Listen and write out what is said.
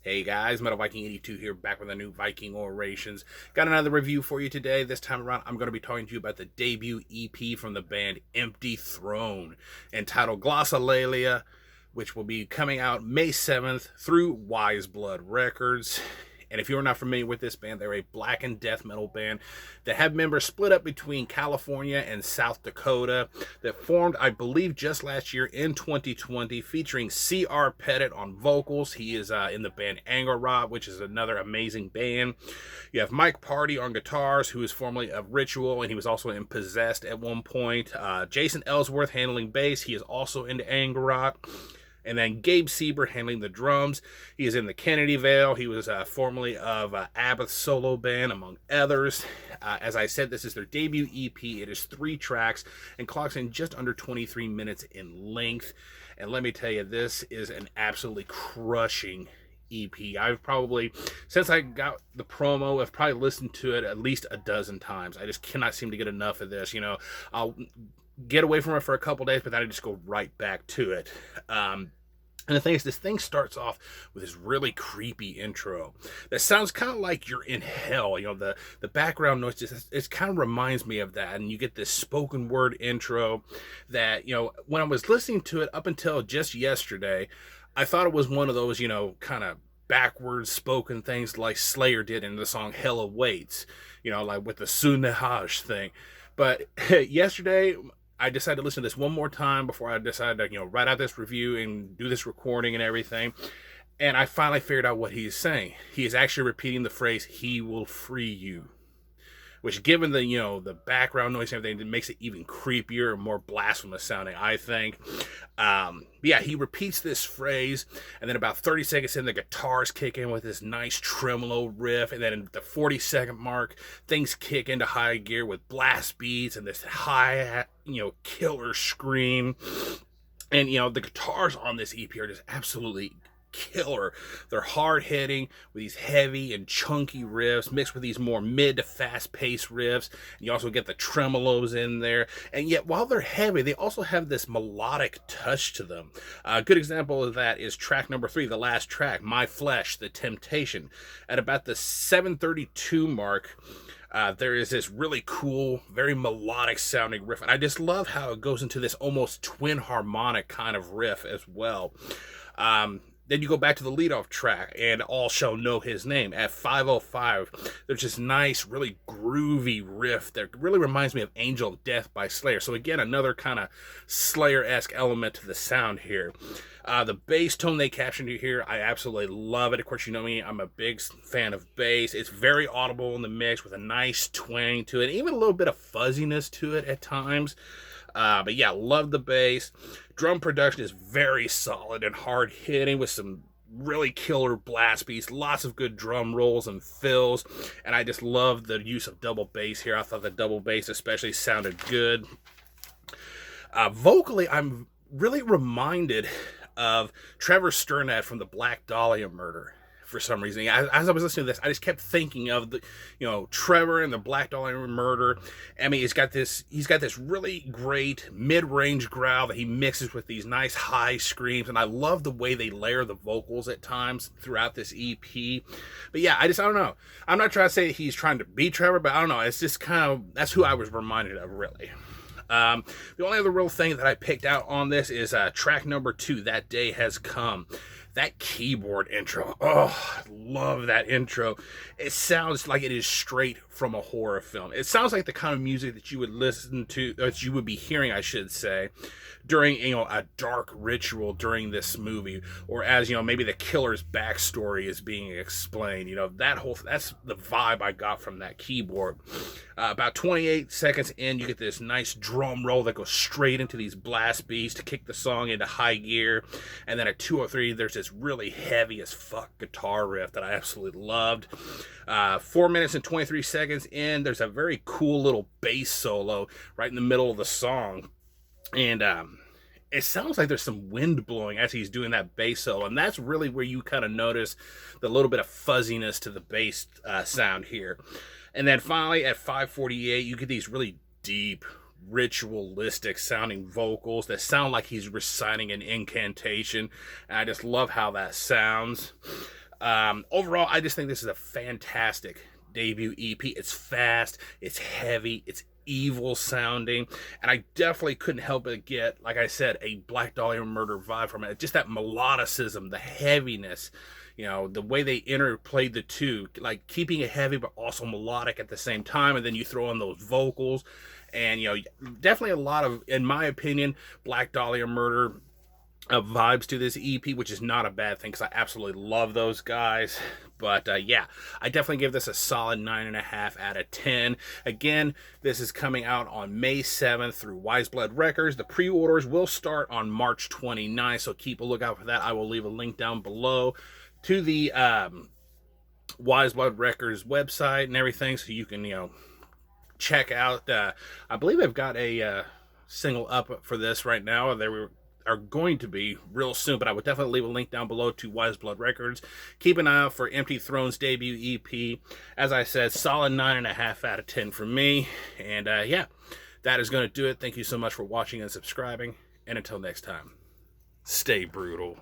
Hey guys, Metal Viking 82 here, back with a new Viking Orations. Got another review for you today. This time around, I'm going to be talking to you about the debut EP from the band Empty Throne, entitled Glossolalia, which will be coming out May 7th through Wise Blood Records. And if you're not familiar with this band, they're a black and death metal band that have members split up between California and South Dakota that formed, I believe, just last year in 2020, featuring C.R. Pettit on vocals. He is in the band Angerot, which is another amazing band. You have Mike Party on guitars, who is formerly of Ritual, and he was also in Possessed at one point. Jason Ellsworth handling bass. He is also into Angerot. And then Gabe Sieber handling the drums. He is in the Kennedy Vale. He was formerly of Abbott solo band, among others. As I said, this is their debut EP. It is 3 tracks and clocks in just under 23 minutes in length. And let me tell you, this is an absolutely crushing EP. I've probably, since I got the promo, I've probably listened to it at least a dozen times. I just cannot seem to get enough of this. You know, I'll get away from it for a couple days, but then I just go right back to it. And the thing is, this thing starts off with this really creepy intro that sounds kind of like you're in hell. You know, the background noise just, it kind of reminds me of that. And you get this spoken word intro that, you know, when I was listening to it up until just yesterday, I thought it was one of those, you know, kind of backwards spoken things like Slayer did in the song Hell Awaits, you know, like with the Sunehaj thing. But yesterday, I decided to listen to this one more time before I decided to, you know, write out this review and do this recording and everything. And I finally figured out what he's saying. He is actually repeating the phrase, "He will free you." Which, given the, you know, the background noise and everything, it makes it even creepier and more blasphemous sounding, I think. Yeah, he repeats this phrase, and then about 30 seconds in, the guitars kick in with this nice tremolo riff, and then at the 40-second mark, things kick into high gear with blast beats and this high, you know, killer scream. And, you know, the guitars on this EP are just absolutely killer. They're hard-hitting with these heavy and chunky riffs mixed with these more mid to fast-paced riffs. You also get the tremolos in there, and yet while they're heavy, they also have this melodic touch to them. A good example of that is track number 3, the last track, My Flesh, The Temptation. At about the 7:32 mark, there is this really cool, very melodic sounding riff, and I just love how it goes into this almost twin harmonic kind of riff as well. Then you go back to the leadoff track, and All Shall Know His Name. At 5:05, there's this nice, really groovy riff that really reminds me of Angel of Death by Slayer. So again, another kind of Slayer-esque element to the sound here. The bass tone they captured here, I absolutely love it. Of course, you know me, I'm a big fan of bass. It's very audible in the mix with a nice twang to it, even a little bit of fuzziness to it at times. But yeah, love the bass. Drum production is very solid and hard hitting with some really killer blast beats, lots of good drum rolls and fills, and I just love the use of double bass here. I thought the double bass especially sounded good. Vocally, I'm really reminded of Trevor Sturnad from the Black Dahlia Murder. For some reason, as I was listening to this, I just kept thinking of the, you know, Trevor and the Black Dahlia Murder. I mean, he's got this really great mid-range growl that he mixes with these nice high screams, and I love the way they layer the vocals at times throughout this EP. But yeah, I don't know. I'm not trying to say he's trying to be Trevor, but I don't know. It's just kind of, that's who I was reminded of, really. The only other real thing that I picked out on this is track number 2, That Day Has Come. That keyboard intro, oh, I love that intro. It sounds like it is straight from a horror film. It sounds like the kind of music that you would listen to, that you would be hearing, I should say, during, you know, a dark ritual during this movie, or as, you know, maybe the killer's backstory is being explained. You know, that's the vibe I got from that keyboard. About 28 seconds in, you get this nice drum roll that goes straight into these blast beats to kick the song into high gear, and then at 2:03, there's this really heavy as fuck guitar riff that I absolutely loved. 4 minutes and 23 seconds in, there's a very cool little bass solo right in the middle of the song. And it sounds like there's some wind blowing as he's doing that bass solo. And that's really where you kind of notice the little bit of fuzziness to the bass sound here. And then finally at 5:48, you get these really deep, ritualistic sounding vocals that sound like he's reciting an incantation. And I just love how that sounds. Overall, I just think this is a fantastic debut EP. It's fast, it's heavy, it's evil sounding, and I definitely couldn't help but get, like I said, a Black Dahlia Murder vibe from it. Just that melodicism, the heaviness, you know, the way they interplayed the two, like keeping it heavy but also melodic at the same time, and then you throw in those vocals, and you know, definitely a lot of, in my opinion, Black Dahlia Murder vibes to this EP, which is not a bad thing because I absolutely love those guys. But yeah, I definitely give this a solid 9.5 out of 10. Again, this is coming out on May 7th through Wise Blood Records. The pre-orders will start on March 29th, so keep a lookout for that. I will leave a link down below to the Wise Blood Records website and everything, so you can, you know, check out. I believe they've got a single up for this right now. They are going to be real soon, but I would definitely leave a link down below to Wise Blood Records. Keep an eye out for Empty Throne's debut EP. As I said, solid 9.5 out of 10 for me. And yeah, that is going to do it. Thank you so much for watching and subscribing. And until next time, stay brutal.